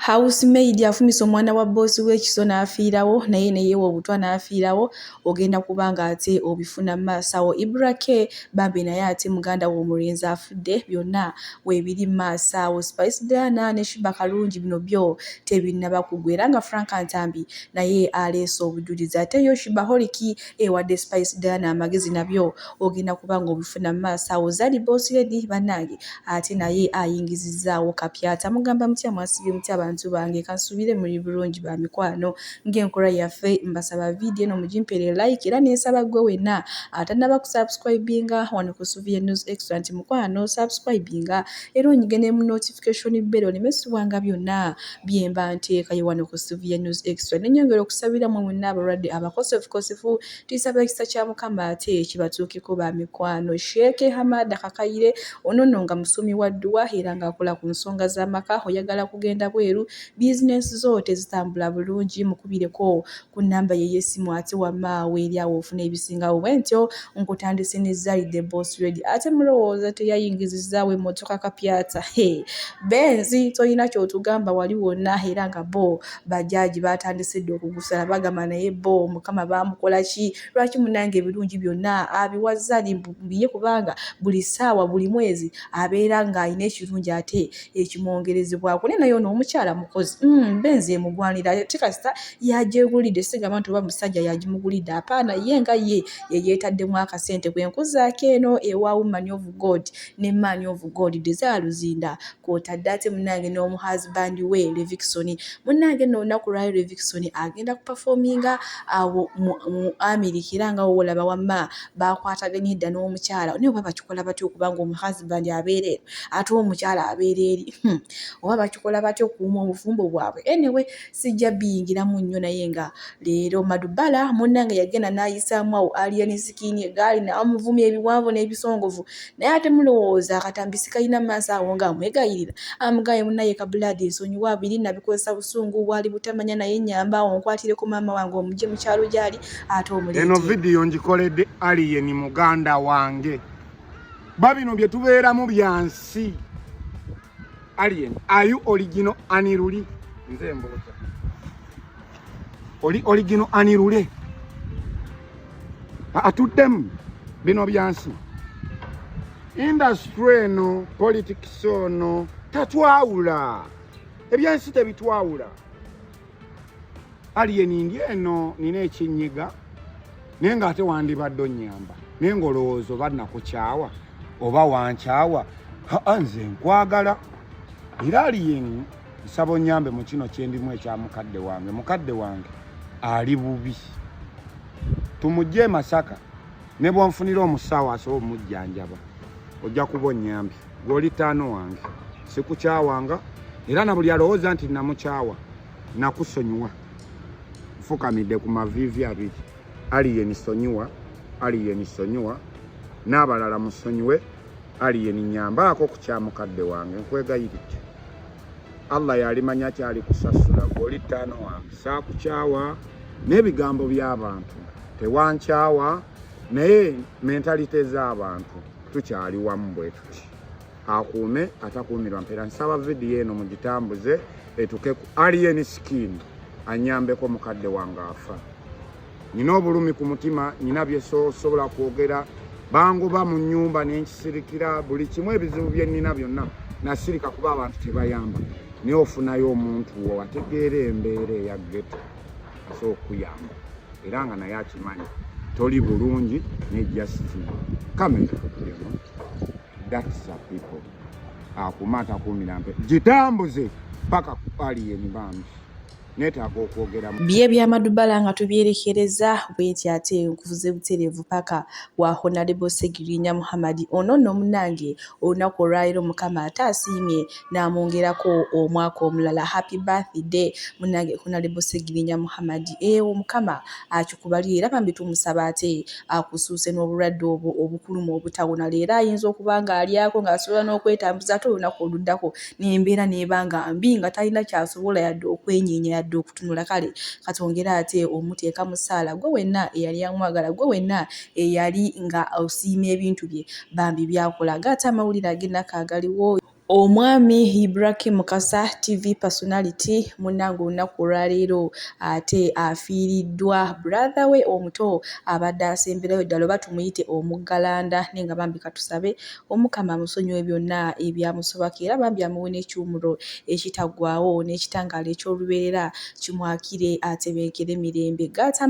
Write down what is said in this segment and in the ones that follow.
housemaid afumisa omwana wa boss w'ekiso n'afiirawo naye neyeewa obutwa n'afiirawo ogenda kubanga ate obifuna maasawo. Ibra K bambi naye ate muganda w'omulenzi afudde byonna weebiri maasawo. Spice Diana ne Shiba Kalungi bino byo tebinnaba kugwa era nga Frank Ntambi naye aleese obujulizi ate yo Shiba Holiki ewadde Spice Diana amagezi nabyo ogenda kubanga obifuna maasawo. Zari boss lady bannange ate naye ayingizizaawo kapyata mugamba mutya mwasibye mutya abantu bange kansubire muri bulungi ba mikwano ng'enkola yaffe mbasaba video eno mugimpere like era nesaba gwe wenna atanaba kusubscribinga wano ku Suvia News Extra nti mukwano subscribinga era onyigene mu notification bell onemesibwanga byonna byemba nteeka yo wano ku Suvia News Extra nenyongera okusabira mu mwenna abalwadde abakosefu tisaba ekisa kya Mukama ate kibatuukeko ba mikwano. Sheikh Hamad Kakayire onono nga musomi wa dduwa era ng'akola ku nsonga z'amaka oyagala kugenda bweru business zote zitambula bulungi mukubireko ku namba ye yesimu ate wamaawe eri awo ofuna ebisingawo bwentyo nkutandise ne Zari the boss lady ate mulowooza teyayingizizaawo emmotoka kapyata Benzi tolina kyotugamba wali wonna era nga bo bajaji batandise dde okugusala bagamba naye bo Mukama bamukola ki lwaki munange ebirungi byonna abiwa Zari mbiye kubanga buli ssaawa buli mwezi abeera ng'alina ekirungi ate ekimwongerezebwako naye nayo n'omukyala mukozi Benzi emugwanira tikasita yagyegulidde sigamba nti oba musajja yagimugulidde apaana ye nga ye yeetaddemu akasente bwenkuzaako eno ewa Woman of God ne Man of God Desire kw'otadde ate munnange n'omuhazibandi we Levikson munnange nno olunaku lwayo Levikson agenda kupafominga awo mu Amerika era nga wolaba wamma bakwataganye edda n'omukyala naye oba bakikola batya okubanga omuhazibandi abeera eno ate omukyala abeera eri oba bakikola batya okuuma obufumbo bwabwe anyway sijja biyingiramu nnyo naye nga leero Madubala munnange yagenda n'ayisaamu awo Alien Skin egaali n'amuvumya ebiwanvu n'ebisongovu naye ate mulowooza akatambisi kalina maaso awo ng'amwegayirira amugaye munnaye kabuladi ensonyiwa abiri nabikozesa busungu bwali butamanya naye nnyamba onkwatireko maama wange omugye mu kyalo gyali ate omuleete. Eno vidiyo ngikoledde Alien muganda wange babino bye tubeeramu byansi. Alien, are you original Aniruli? Nze mbota. Oli original Aniruli? Atuddemu bino byansi. Industry eno, politics ono, tatwawula. Ebyansi tebitwawula. Alien ndi eno nina ekinyiga naye ng'ate wandibadde onnyamba naye ng'olowooza oba nakukyawa oba wankyawa nze nkwagala era Alien nsaba onnyambe mu kino kyendimu ekya mukadde wange ali bubi tumugye e Masaka ne bwonfunira omusawo asobola omujjanjaba ojja kuba onnyambe gw'oli ttaano wange sikukyawanga era na buli alowooza nti namukyawa nakusonyiwa fukamidde ku mavivi abiri Alien sonyiwa n'abalala musonyiwe Alien nyambaako ku kya mukadde wange nkwegayiridde Allah yalimanya kyali kusasula gw'oli ttaano wange saakukyawa n'ebigambo by'abantu tewankyawa naye mentalite z'abantu tukyali wamu bwe tuti akuume atakuumirwa mpeera nsaba vidiyo eno mugitambuze etuke ku Alien Skin anyambeko mukadde wange afa. Nina obulumi ku mutima nina bye sobola kwogera bangoba mu nnyumba n'enkisirikira buli kimu ebizibu bye nnina byonna nasirika kuba abantu tebayamba naye ofunayo omuntu wo ategeera embeera eya ghetto asobola okuyamba era nga naye akimanyi toli bulungi ne justice kamera that's a people akumata kumira mpe gitambuze paka ku Alien bambi netaaga okwogera bye bya Madubala nga tubyerekereza bweti ate nkuvuze butereevu paka wa Honorable Segirinya Muhammad ono nno munnange olunaku olwaleero Mukama ate asiimye n'amwongerako omwaka omulala. Happy birthday munnange Honorable Segirinya Muhammad Mukama akikubalire era bambi tumusaba ate akusuuse n'obulwadde obwo obukulumu obutawona leero ayinza okuba nga alyako ng'asobola n'okwetambuza ate olunaku oluddako n'embeera n'ebanga mbi nga talina kyasobola yadde okwenyeenya yadde okutunula kale katongera ate omuteeka mu ssaala gwe wenna eyali amwagala gwe wenna eyali nga osiima ebintu bye bambi byakola ate amawulire ag'ennaku agaliwo Omwami Ibrahim Mukasa TV personality munango olunaku olwaleero ate afiiriddwa brother we omuto abadde asemberayo ddala oba tumuyite omuggalanda naye nga bambi katusabe omukama amusonyiwe byonna ebyamusobako era bambi amuwe n'ekiwummulo ekitaggwaawo n'ekitangaala eky'olubeerera kimwakire atebenkere mirembe gaata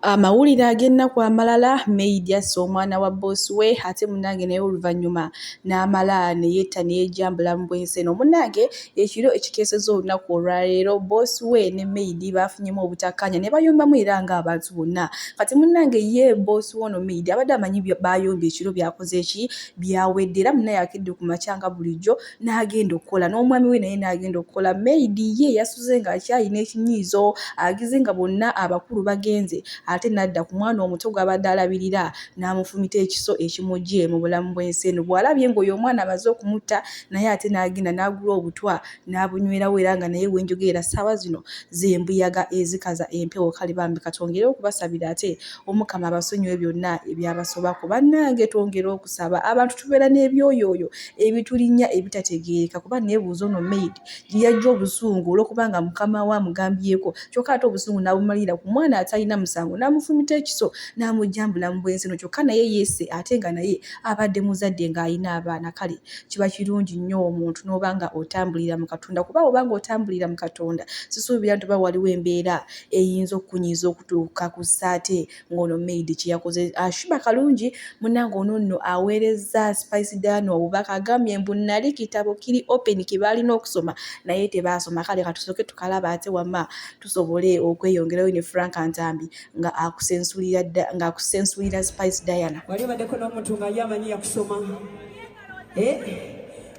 amawulire ag'ennaku amalala Maid asse omwana wa boss we ate munnange naye oluvannyuma n'amala ne yetta n'ejambula mu bwensi eno munnange ekiro ekikeeseza olunaku olwaleero boss we ne Maid baafunyemu obutakkaanya ne bayombamu era ng'abantu bonna kati munnange ye boss wono Maid abadde amanyi baayomba ekiro byakoze eki byawedde era munnaye akedde ku makyanga bulijjo n'agenda okukola n'omwami we naye n'agenda okukola Maid ye yasuze ng'akyayina ekinyiizo agize nga bonna abakulu bagenze ate nadda ku mwana omuto gw'abadde alabirira n'amufumita ekiso ekimujje mu bulamu bw'ensi eno bw'alabye ng'oyo omwana amaze okumutta naye ate n'agenda n'agula obutwa n'abunywerawo era nga naye wenjogerera ssaawa zino z'embuyaga ezikaza empewo kale bambi katwongere okubasabira ate omukama abasonyiwe byonna ebyabasobako bannange twongere okusaba abantu tubeera n'ebyoyooyo ebitulinnya ebitategeereka kuba neebuuza ono Maid gye yajja obusungu olw'okubanga mukama we amugambyeko kyokka ate obusungu n'abumalira ku mwana atalina musango n'amufumita ekiso n'amujjambula mu bwensi eno kyokka naye yeese ate nga naye abadde muzadde ng'ayina abaana kale kiba kirungi nnyo omuntu n'oba nga otambulira mu Katonda kuba oba nga otambulira mu Katonda sisuubira nti oba waliwo embeera eyinza okukunyiiza okutuuka ku ssaate ng'ono Maid kye yakoze ashuba kalungi munnange ono nno aweerezza Spice Diana obubaka agambye mbu nali kitabo kiri open kye baalina okusoma naye tebaasoma kale katusooke tukalaba ate wamma tusobole okweyongerayo ne Frank Ntambi nga akusensulira Spice Diana. Wali baddeko n'omuntu nga ye amanyi yakusoma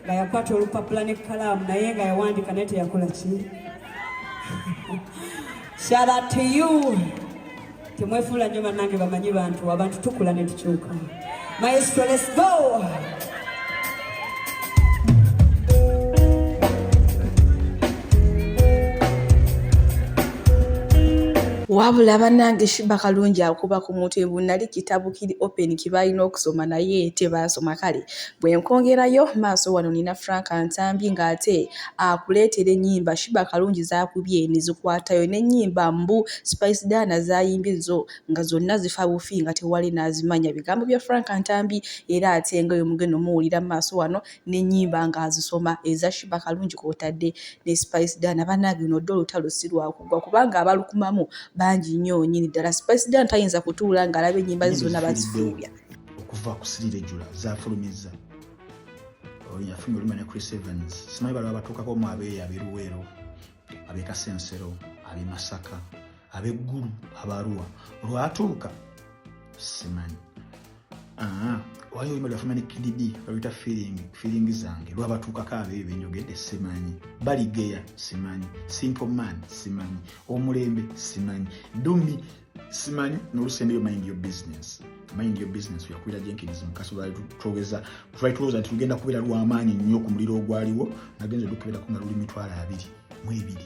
nga yakwata olupapula n'ekkalaamu naye nga yawandiika naye teyakola ki? Shout out to you. Temwefuula nnyo bannange bamanyi abantu tukula ne tukyuka. Maestro, let's go! Wabula bannange Shiba kalungi akuba ku muntu ebunali kitabu kiri open kibalina okusoma naye tebaasoma kale bwe nkongerayo maaso wano nina Frank Ntambi ng'ate akuleetera ennyimba Shiba kalungi zaakubye ne zikwatayo n'ennyimba mbu Spice Diana zaayimbizo nga zonna zifa bufi nga tewali n'azimanya bigambo bya Frank Ntambi era ate nga mugeno muwulira maaso wano n'ennyimba ng'azisoma eza Shiba kalungi kw'otadde ne Spice Diana bannange no ddo olutalo si lwakugwa kubanga abalukumamu bangi nnyo nyini ddala Spice Diana tayinza kutuula ng'alaba ennyimba zonna bazifuubya okuva ku sirire jula zaafulumizza yafunye oluma ne Chris Evans simanyi balaba batuukako mu abeeyi ab'Eruweero ab'e Kasensero ab'e Masaka ab'Eggulu ab'Arua lwatuuka simanyi waliwo oluma lwafuluma ne Kid B baluyita feeling zange lwabatuukako abeeyi benjogedde simanyi Baligeya simanyi Simple Man simanyi Omulembe simanyi Dumi simanyi n'olusembeyo mind your business yakwira Jenkins mukasi twali tulowooza nti lugenda kubeera lw'amaanyi nnyo ku muliro ogwaliwo nagenze lukeberako nga luli 22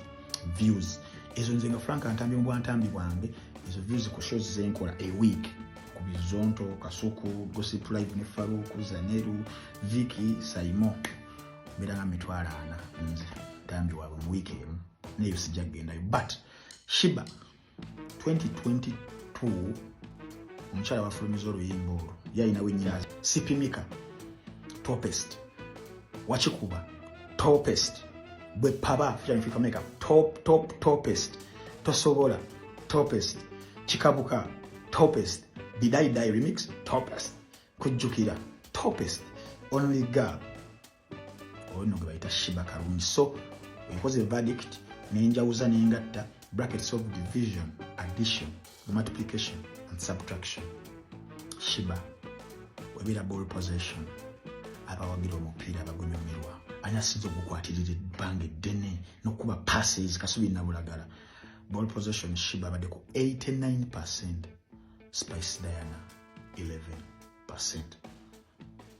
views ezo nze nga Frank Ntambi mu bwantambi bwange ezo views ku shows zenkola a week ku Bizonto Kasuku Gossip Live ne Faruku Zaneru Vicky Saimo mbeera nga 40 nze Ntambi waabwe mu wiiki emu nayo sijja kugendayo but Shiba 2022 omukyala wafulumiza oluyimba olwo yalinawo ennyirazi Sipimika Topest Wakikuba Topest bwe paba Africa Makeup Topest Tosobola Topest Chikabuka Topest Bidai Remix Topest Kujjukira Topest Only Girl ono gwe bayita Shiba kalungi so wekoze verdict nenjawuza nengatta brackets of division addition multiplication and subtraction Shiba webera ball possession abawagira omupiira abagonyomerwa anyasinza okukwatirira ebbanga eddene n'okuba passes kasubi nabulagala ball possession Shiba abadde ku 89%, Spice Diana 11%.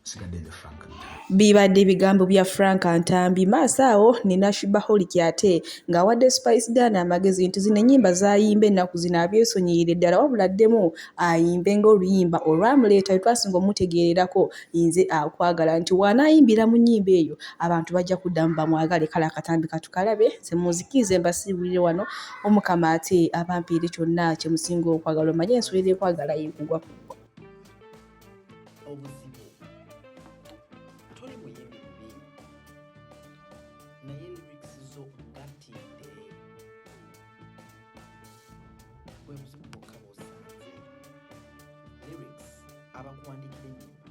sigadde nze Frank Ntambi. Bibadde ebigambo bya Frank Ntambi. Maaso awo nina Shibaholic ate ng'awadde Spice Dana amagezi nti zino ennyimba z'ayimba ennaku zino abyesonyiire ddala wabula addemu ayimbe ng'oluyimba olwamuleeta lwe twasinga omutegeererako nze akwagala nti w'anaayimbira mu nnyimba eyo abantu bajja kuddamu bamwagale. Kale akatambi katukalabe nze munzikirize mbasiibulire wano Omukama ate abampiire kyonna kye musinga okwagala omanye enswera ekwagala yeekugwa kugwa. Toli muyimbi mubi naye lyrics zo ngatidde bwe muzimu bwokka bw'osanze lyrics abakuwandikira ennyimba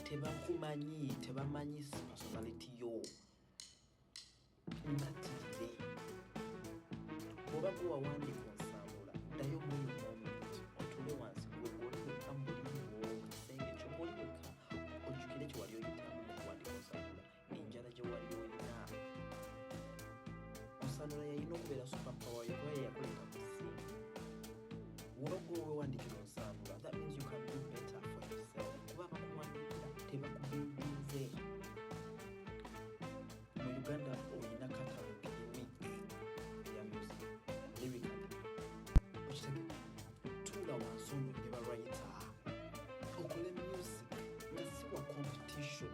tebakumanyi tebamanyi personality yo ngatidde bw'oba gwe wawandika onsambula ddayo muri moment otule wansi gwegwoliweka muliwo kisenge kyo moliweka ojjukire kye wali oyitamu okuwandika onsambula enjala gye wali olina onsambula yalina okubeera superpower yo kuba yeyakoleka ku ssimu woba wewandikira onsambula that means you can do better for yourself kuba abakuwandikira tebakubinze mu Uganda olina catalog unique ya music lyrically okitege tuula wansi ononye barayita okole music nga si wa competition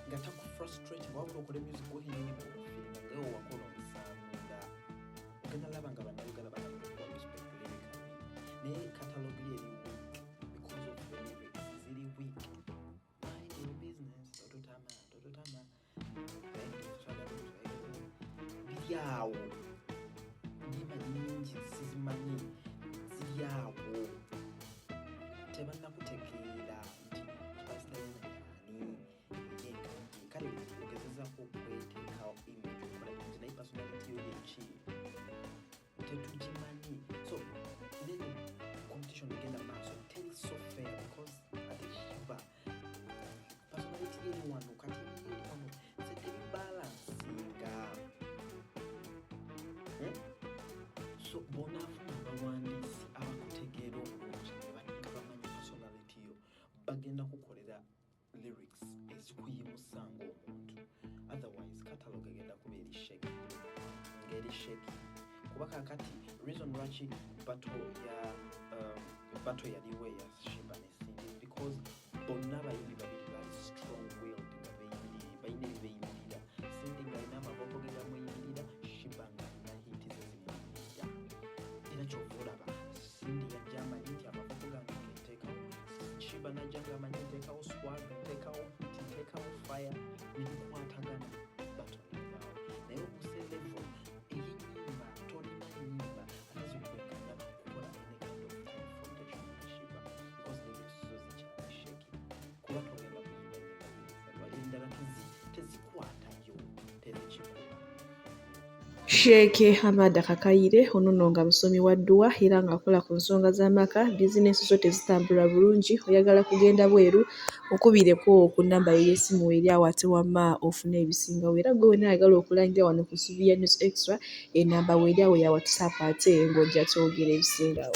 nga takufrustrate wabula okole music ohinyini mufiringa ngayo wakola omusambula ogenda laba nga bannayuganda banalikuwa respect lyrically naye catalog ye eri weak because of the lyrics ziri weak mind your business tototama biri awo nnyimba nnyingi sizimanyi ziri awo tebannakutegeera nti kipasitayina yani yekanti kale ogezezaako okweteekawo image okola kingi naye personality yo yeki tetugimanyi so then competition egenda maaso teri so fair because ate Shiba personality yeri wano kati yeri wano se tebibalansinga so bonaafuna abawandiisi abakutegeera obulungi nga bamanyi personality yo bagenda kukolera lyrics ezikuyimusa ng'omuntu otherwise catalog egenda kuba eri sheki ng'eri sheki kuba kakati reason lwaki bato yaliwo eya Shiba ne Cindy because bonna abayimbi babiri bali strong willed nga balina ebibeeyimirira Cindy ng'alina amaboko ge gamuyimirira Shiba ng'alina hiti ze zimuyimirira era kyova olaba Cindy yajja amanyi nti amaboko gange genteekawo Shiba najja ng'amanyi nteekawo swag nteekawo hiti nteekawo fire ne bikwatagana batonebaawo naye obuse level ey'ennyimba tolina nnyimba ate zikuwenkanya kukola any kind of confrontation na Shiba because lyrics zo zikyali sheki kuba togenda kuyimba nnyimba endala tezikwatayo tezikikuba. Sheikh Hamad Kakayire ono nno nga musomi wa dduwa era ng'akola ku nsonga z'amaka bizinensi zo tezitambula bulungi oyagala kugenda bweru okubireko ku nnamba y'essimu eri awo ate wamma ofune ebisingawo era gwe wena ayagala okulangira wano ku Subiya News Extra ennamba weeri awo ya WhatsApp ate ng'ojja twogera ebisingawo.